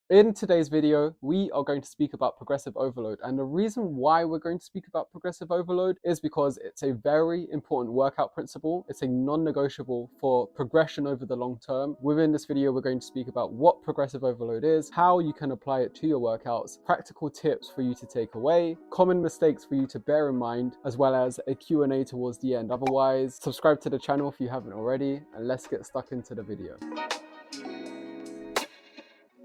In today's video, we are going to speak about progressive overload. And the reason why we're going to speak about progressive overload is because it's a very important workout principle. It's a non-negotiable for progression over the long term. Within this video, we're going to speak about what progressive overload is, how you can apply it to your workouts, practical tips for you to take away, common mistakes for you to bear in mind, as well as a Q&A towards the end. Otherwise, subscribe to the channel if you haven't already, and let's get stuck into the video.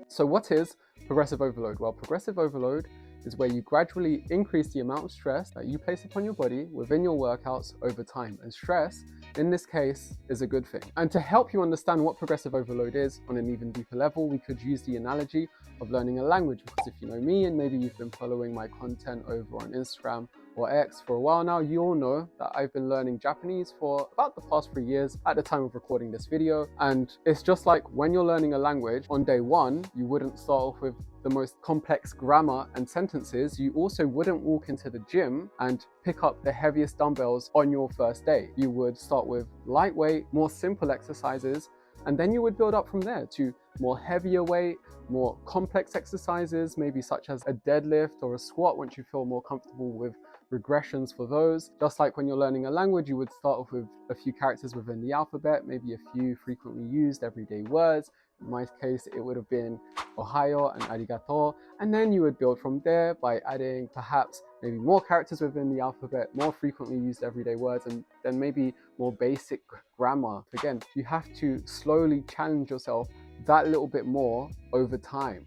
So what is progressive overload? Well, progressive overload is where you gradually increase the amount of stress that you place upon your body within your workouts over time. And stress, in this case, is a good thing. And to help you understand what progressive overload is on an even deeper level, we could use the analogy of learning a language. Because if you know me, and maybe you've been following my content over on Instagram or X for a while now, you all know that I've been learning Japanese for about the past 3 years at the time of recording this video. And it's just like when you're learning a language, on day one, you wouldn't start off with the most complex grammar and sentences. You also wouldn't walk into the gym and pick up the heaviest dumbbells on your first day. You would start with lightweight, more simple exercises, and then you would build up from there to more heavier weight, more complex exercises, maybe such as a deadlift or a squat once you feel more comfortable with regressions for those. Just like when you're learning a language, you would start off with a few characters within the alphabet, maybe a few frequently used everyday words. In my case, it would have been Ohio and arigato. And then you would build from there by adding perhaps maybe more characters within the alphabet, more frequently used everyday words, and then maybe more basic grammar. Again, you have to slowly challenge yourself that little bit more over time.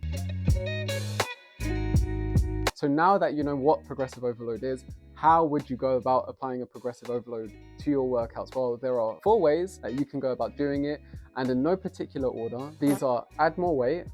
So now that you know what progressive overload is, how would you go about applying a progressive overload to your workouts? Well, there are 4 ways that you can go about doing it, and in no particular order. These are add more weight,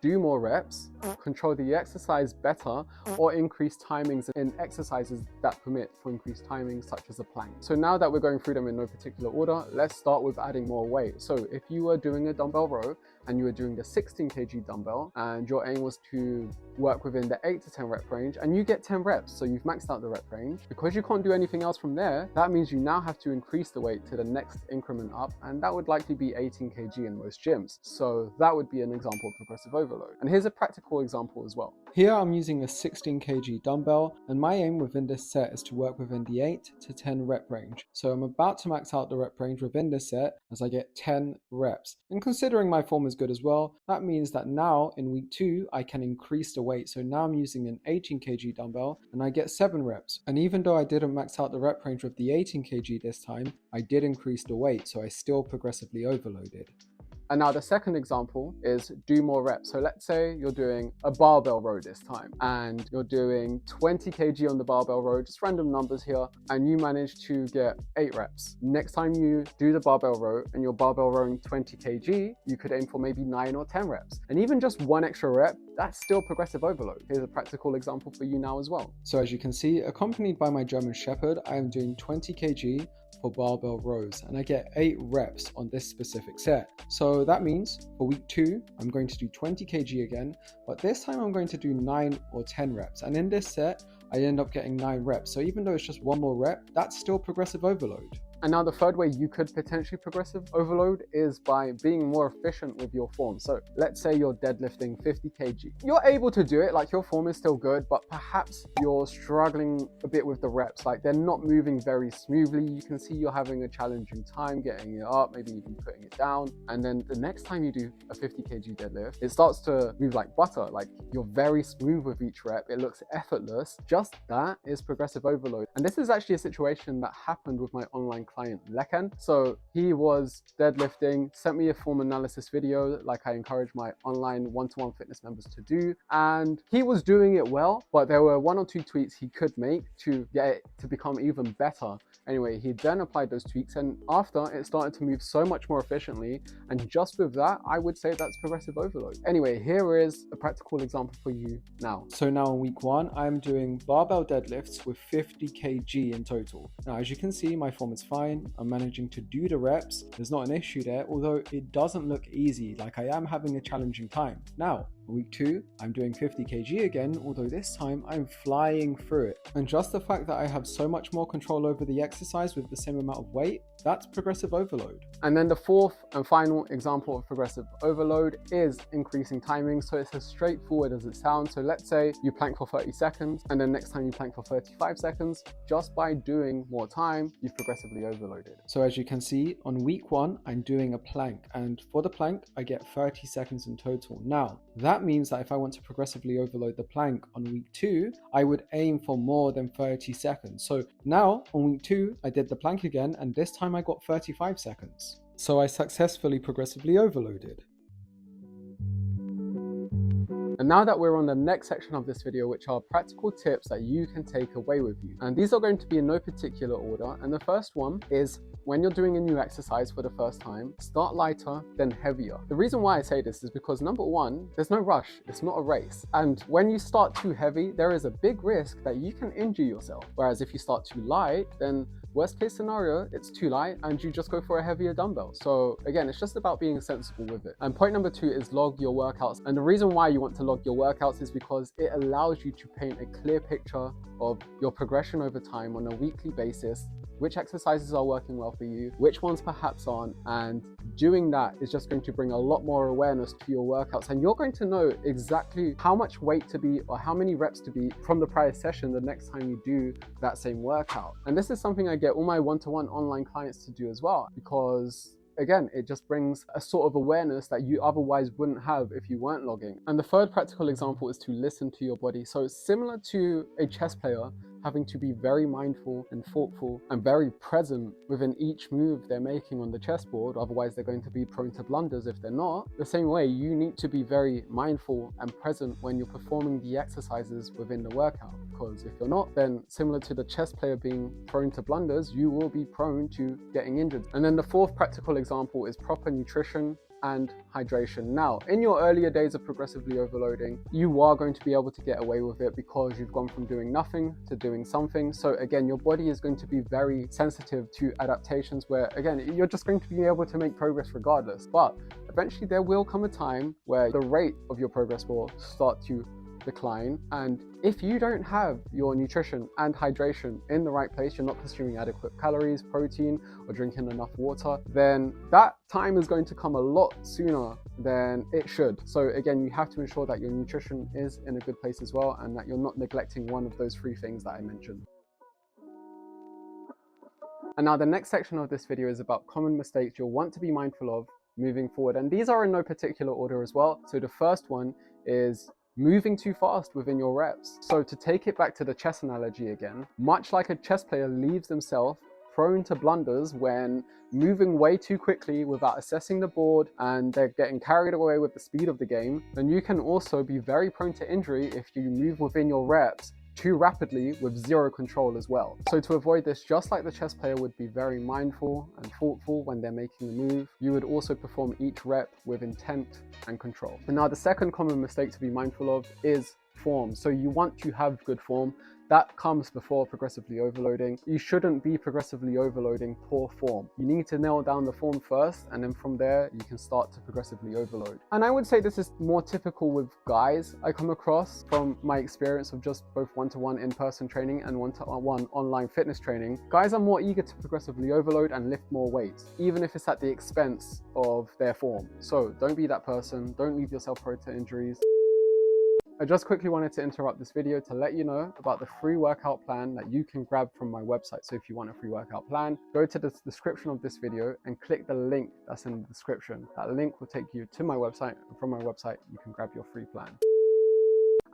do more reps, control the exercise better, or increase timings in exercises that permit for increased timings, such as a plank. So now that we're going through them in no particular order, let's start with adding more weight. So if you were doing a dumbbell row and you were doing the 16 kg dumbbell and your aim was to work within the 8 to 10 rep range, and you get 10 reps, so you've maxed out the rep range. Because you can't do anything else from there, that means you now have to increase the weight to the next increment up, and that would likely be 18 kg in most gyms. So that would be an example of progressive overload. And here's a practical example as well. Here I'm using a 16 kg dumbbell, and my aim within this set is to work within the 8 to 10 rep range. So I'm about to max out the rep range within this set as I get 10 reps. And considering my form is good as well, that means that now in week 2, I can increase the weight. So now I'm using an 18 kg dumbbell and I get 7 reps. And even though I didn't max out the rep range with the 18 kg this time, I did increase the weight, so I still progressively overloaded. And now the second example is do more reps. So let's say you're doing a barbell row this time and you're doing 20 kg on the barbell row, just random numbers here, and you manage to get 8 reps. Next time you do the barbell row and you're barbell rowing 20 kg, you could aim for maybe 9 or 10 reps. And even just 1 extra rep, that's still progressive overload. Here's a practical example for you now as well. So as you can see, accompanied by my German Shepherd, I am doing 20 kg for barbell rows, and I get 8 reps on this specific set. So that means for week 2, I'm going to do 20 kg again, but this time I'm going to do 9 or 10 reps. And in this set, I end up getting 9 reps. So even though it's just 1 more rep, that's still progressive overload. And now the third way you could potentially progressive overload is by being more efficient with your form. So let's say you're deadlifting 50 kg. You're able to do it, like your form is still good, but perhaps you're struggling a bit with the reps. Like they're not moving very smoothly. You can see you're having a challenging time getting it up, maybe even putting it down. And then the next time you do a 50 kg deadlift, it starts to move like butter. Like you're very smooth with each rep. It looks effortless. Just that is progressive overload. And this is actually a situation that happened with my online client Lekan. So he was deadlifting, sent me a form analysis video like I encourage my online one-to-one fitness members to do, and he was doing it well, but there were 1 or 2 tweaks he could make to get it to become even better. Anyway, he then applied those tweaks, and after, it started to move so much more efficiently, and just with that, I would say that's progressive overload. Anyway, here is a practical example for you now. So now in week 1, I'm doing barbell deadlifts with 50 kg in total. Now, as you can see, my form is fine. I'm managing to do the reps. There's not an issue there, although it doesn't look easy, like I am having a challenging time. Now, Week 2, I'm doing 50 kg again, although this time I'm flying through it. And just the fact that I have so much more control over the exercise with the same amount of weight, that's progressive overload. And then the fourth and final example of progressive overload is increasing timing. So it's as straightforward as it sounds. So let's say you plank for 30 seconds and then next time you plank for 35 seconds. Just by doing more time, you've progressively overloaded. So as you can see, on week 1, I'm doing a plank, and for the plank, I get 30 seconds in total. Now, that means that if I want to progressively overload the plank on week 2, I would aim for more than 30 seconds. So now on week 2, I did the plank again, and this time I got 35 seconds. So I successfully progressively overloaded. And now that we're on the next section of this video, which are practical tips that you can take away with you. And these are going to be in no particular order. And the first one is, when you're doing a new exercise for the first time, start lighter, then heavier. The reason why I say this is because number one, there's no rush, it's not a race. And when you start too heavy, there is a big risk that you can injure yourself. Whereas if you start too light, then worst case scenario, it's too light and you just go for a heavier dumbbell. So again, it's just about being sensible with it. And point number 2 is log your workouts. And the reason why you want to log your workouts is because it allows you to paint a clear picture of your progression over time on a weekly basis, which exercises are working well for you, which ones perhaps aren't, and doing that is just going to bring a lot more awareness to your workouts, and you're going to know exactly how much weight to beat or how many reps to beat from the prior session the next time you do that same workout. And this is something I get all my one-to-one online clients to do as well, because again, it just brings a sort of awareness that you otherwise wouldn't have if you weren't logging. And the third practical example is to listen to your body. So it's similar to a chess player having to be very mindful and thoughtful and very present within each move they're making on the chessboard, otherwise they're going to be prone to blunders if they're not. The same way, you need to be very mindful and present when you're performing the exercises within the workout, because if you're not, then similar to the chess player being prone to blunders, you will be prone to getting injured. And then the fourth practical example is proper nutrition and hydration. Now, in your earlier days of progressively overloading, you are going to be able to get away with it because you've gone from doing nothing to doing something. So again, your body is going to be very sensitive to adaptations where, again, you're just going to be able to make progress regardless. But eventually there will come a time where the rate of your progress will start to decline, and if you don't have your nutrition and hydration in the right place, you're not consuming adequate calories, protein, or drinking enough water, then that time is going to come a lot sooner than it should. So again, you have to ensure that your nutrition is in a good place as well, and that you're not neglecting one of those 3 things that I mentioned. And now the next section of this video is about common mistakes you'll want to be mindful of moving forward, and these are in no particular order as well. So the first one is moving too fast within your reps. So to take it back to the chess analogy again, much like a chess player leaves themselves prone to blunders when moving way too quickly without assessing the board and they're getting carried away with the speed of the game, then you can also be very prone to injury if you move within your reps too rapidly with zero control as well. So to avoid this, just like the chess player would be very mindful and thoughtful when they're making the move, you would also perform each rep with intent and control. And now the second common mistake to be mindful of is form. So you want to have good form. That comes before progressively overloading. You shouldn't be progressively overloading poor form. You need to nail down the form first, and then from there, you can start to progressively overload. And I would say this is more typical with guys I come across from my experience of just both one-to-one in-person training and one-to-one online fitness training. Guys are more eager to progressively overload and lift more weights, even if it's at the expense of their form. So don't be that person. Don't leave yourself prone to injuries. I just quickly wanted to interrupt this video to let you know about the free workout plan that you can grab from my website. So if you want a free workout plan, go to the description of this video and click the link that's in the description. That link will take you to my website, and from my website, you can grab your free plan.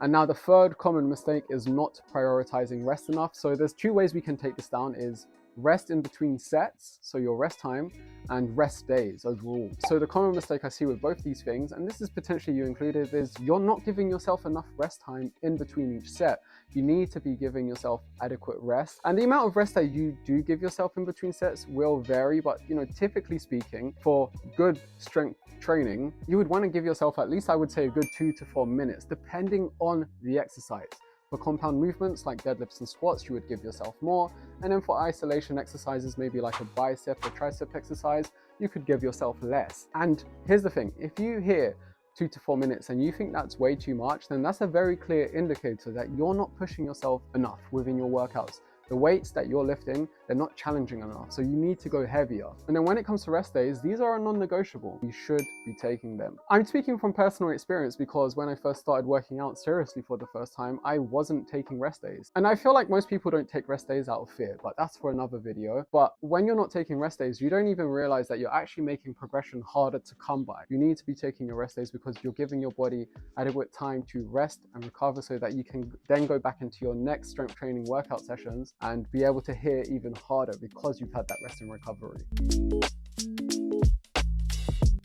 And now the third common mistake is not prioritizing rest enough. So there's 2 ways we can take this down: is rest in between sets, so your rest time, and rest days overall. So the common mistake I see with both these things, and this is potentially you included, is you're not giving yourself enough rest time in between each set. You need to be giving yourself adequate rest, and the amount of rest that you do give yourself in between sets will vary, but typically speaking, for good strength training, you would want to give yourself at least, I would say, a good 2 to 4 minutes, depending on the exercise. For compound movements like deadlifts and squats, you would give yourself more. And then for isolation exercises, maybe like a bicep or tricep exercise, you could give yourself less. And here's the thing, if you hear 2 to 4 minutes and you think that's way too much, then that's a very clear indicator that you're not pushing yourself enough within your workouts. The weights that you're lifting, they're not challenging enough, so you need to go heavier. And then when it comes to rest days, these are a non-negotiable. You should be taking them. I'm speaking from personal experience because when I first started working out seriously for the first time, I wasn't taking rest days. And I feel like most people don't take rest days out of fear, but that's for another video. But when you're not taking rest days, you don't even realize that you're actually making progression harder to come by. You need to be taking your rest days because you're giving your body adequate time to rest and recover so that you can then go back into your next strength training workout sessions and be able to hit even harder because you've had that rest and recovery.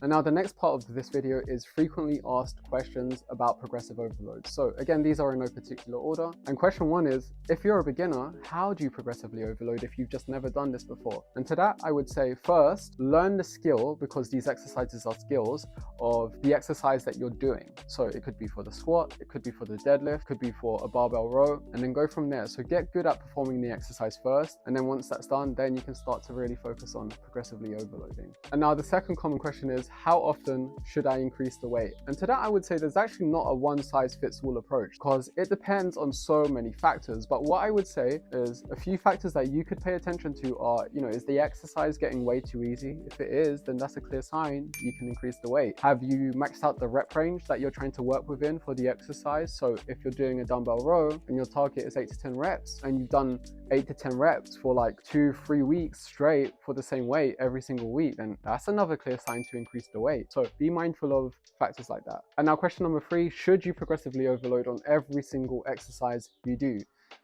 And now the next part of this video is frequently asked questions about progressive overload. So again, these are in no particular order. And question 1 is, if you're a beginner, how do you progressively overload if you've just never done this before? And to that, I would say first, learn the skill, because these exercises are skills, of the exercise that you're doing. So it could be for the squat, it could be for the deadlift, it could be for a barbell row, and then go from there. So get good at performing the exercise first. And then once that's done, then you can start to really focus on progressively overloading. And now the second common question is, how often should I increase the weight? And to that, I would say there's actually not a one-size-fits-all approach because it depends on so many factors. But what I would say is a few factors that you could pay attention to are, is the exercise getting way too easy? If it is, then that's a clear sign you can increase the weight. Have you maxed out the rep range that you're trying to work within for the exercise? So if you're doing a dumbbell row and your target is 8 to 10 reps and you've done 8 to 10 reps for like 2-3 weeks straight for the same weight every single week, then that's another clear sign to increase the weight. So be mindful of factors like that. And now question number 3, should you progressively overload on every single exercise you do?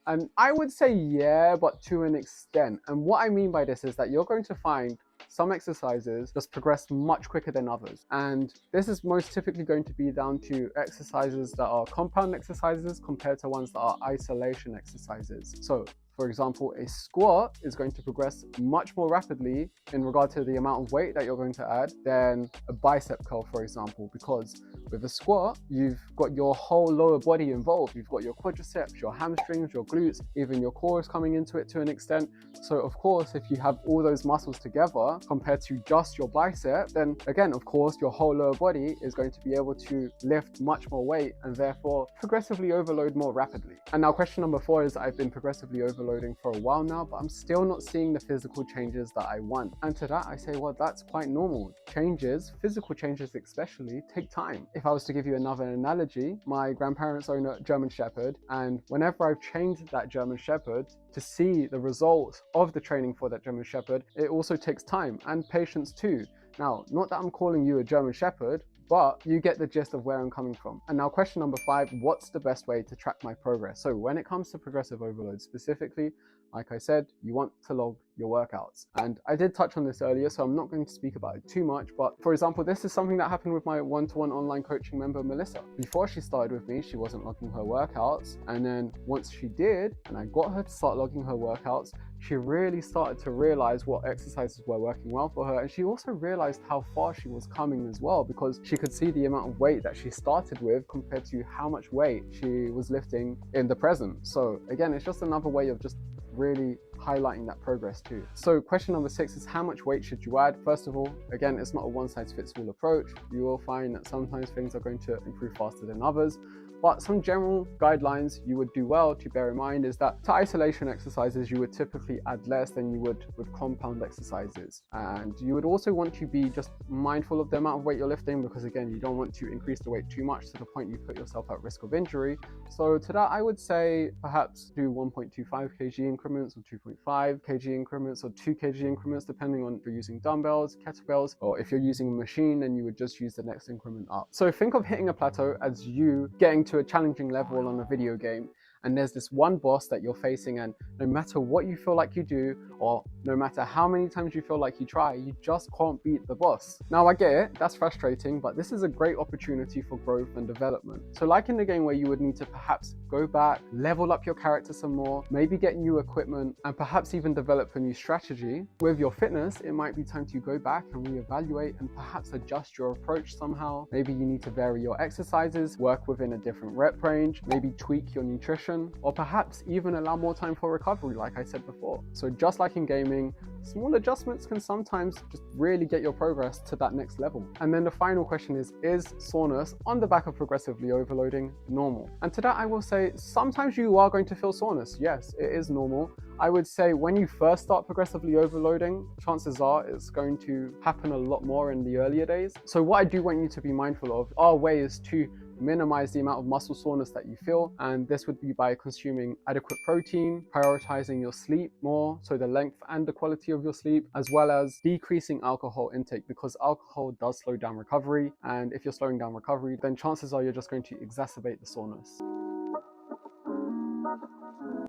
And I would say yeah, but to an extent. And what I mean by this is that you're going to find some exercises just progress much quicker than others. And this is most typically going to be down to exercises that are compound exercises compared to ones that are isolation exercises. So for example, a squat is going to progress much more rapidly in regard to the amount of weight that you're going to add than a bicep curl, for example, because with a squat, you've got your whole lower body involved. You've got your quadriceps, your hamstrings, your glutes, even your core is coming into it to an extent. So of course, if you have all those muscles together compared to just your bicep, then again, of course, your whole lower body is going to be able to lift much more weight and therefore progressively overload more rapidly. And now question number 4 is, I've been progressively overloading for a while now, but I'm still not seeing the physical changes that I want. And to that, I say, well, that's quite normal. Changes, physical changes especially, take time. If I was to give you another analogy, my grandparents own a German Shepherd, and whenever I've trained that German Shepherd, to see the results of the training for that German Shepherd, it also takes time and patience too. Now, not that I'm calling you a German Shepherd, but you get the gist of where I'm coming from. And now question number 5, what's the best way to track my progress? So when it comes to progressive overload specifically, like I said, you want to log your workouts. And I did touch on this earlier, so I'm not going to speak about it too much. But for example, this is something that happened with my one-to-one online coaching member, Melissa. Before she started with me, she wasn't logging her workouts. And then once she did, and I got her to start logging her workouts, she really started to realize what exercises were working well for her. And she also realized how far she was coming as well, because she could see the amount of weight that she started with compared to how much weight she was lifting in the present. So again, it's just another way of just really highlighting that progress too. So question number 6 is, how much weight should you add? First of all, again, it's not a one-size-fits-all approach. You will find that sometimes things are going to improve faster than others. But some general guidelines you would do well to bear in mind is that to isolation exercises, you would typically add less than you would with compound exercises. And you would also want to be just mindful of the amount of weight you're lifting, because again, you don't want to increase the weight too much to the point you put yourself at risk of injury. So to that, I would say perhaps do 1.25 kg increments or 2.5 kg increments or 2 kg increments, depending on if you're using dumbbells, kettlebells, or if you're using a machine, then you would just use the next increment up. So think of hitting a plateau as you getting to a challenging level on a video game, and there's this one boss that you're facing, and no matter what you feel like you do, or no matter how many times you feel like you try, you just can't beat the boss. Now I get it, that's frustrating, but this is a great opportunity for growth and development. So like in the game where you would need to perhaps go back, level up your character some more, maybe get new equipment, and perhaps even develop a new strategy, with your fitness, it might be time to go back and reevaluate and perhaps adjust your approach somehow. Maybe you need to vary your exercises, work within a different rep range, maybe tweak your nutrition, progression, or perhaps even allow more time for recovery, like I said before. So just like in gaming, small adjustments can sometimes just really get your progress to that next level. And then the final question is soreness on the back of progressively overloading normal? And to that I will say, sometimes you are going to feel soreness. Yes, it is normal. I would say when you first start progressively overloading, chances are it's going to happen a lot more in the earlier days. So what I do want you to be mindful of are ways to minimize the amount of muscle soreness that you feel, and this would be by consuming adequate protein, prioritizing your sleep more, so the length and the quality of your sleep, as well as decreasing alcohol intake, because alcohol does slow down recovery, and if you're slowing down recovery, then chances are you're just going to exacerbate the soreness.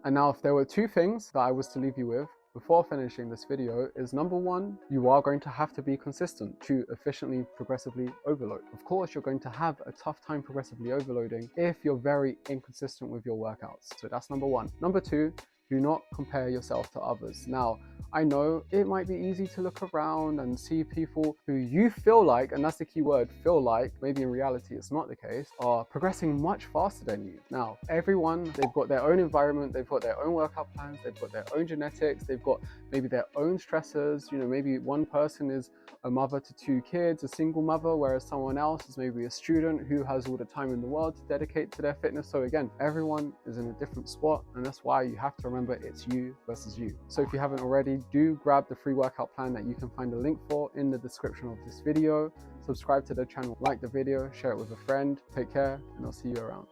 And now, if there were two things that I was to leave you with before finishing this video, is number one, you are going to have to be consistent to efficiently progressively overload. Of course, you're going to have a tough time progressively overloading if you're very inconsistent with your workouts. So that's number one. Number two, do not compare yourself to others. Now, I know it might be easy to look around and see people who you feel like, and that's the key word, feel like, maybe in reality it's not the case, are progressing much faster than you. Now, everyone, they've got their own environment, they've got their own workout plans, they've got their own genetics, they've got maybe their own stressors. You know, maybe one person is a mother to 2 kids, a single mother, whereas someone else is maybe a student who has all the time in the world to dedicate to their fitness. So again, everyone is in a different spot, and that's why you have to remember it's you versus you. So if you haven't already, do grab the free workout plan that you can find a link for in the description of this video. Subscribe to the channel, like the video, share it with a friend. Take care, and I'll see you around.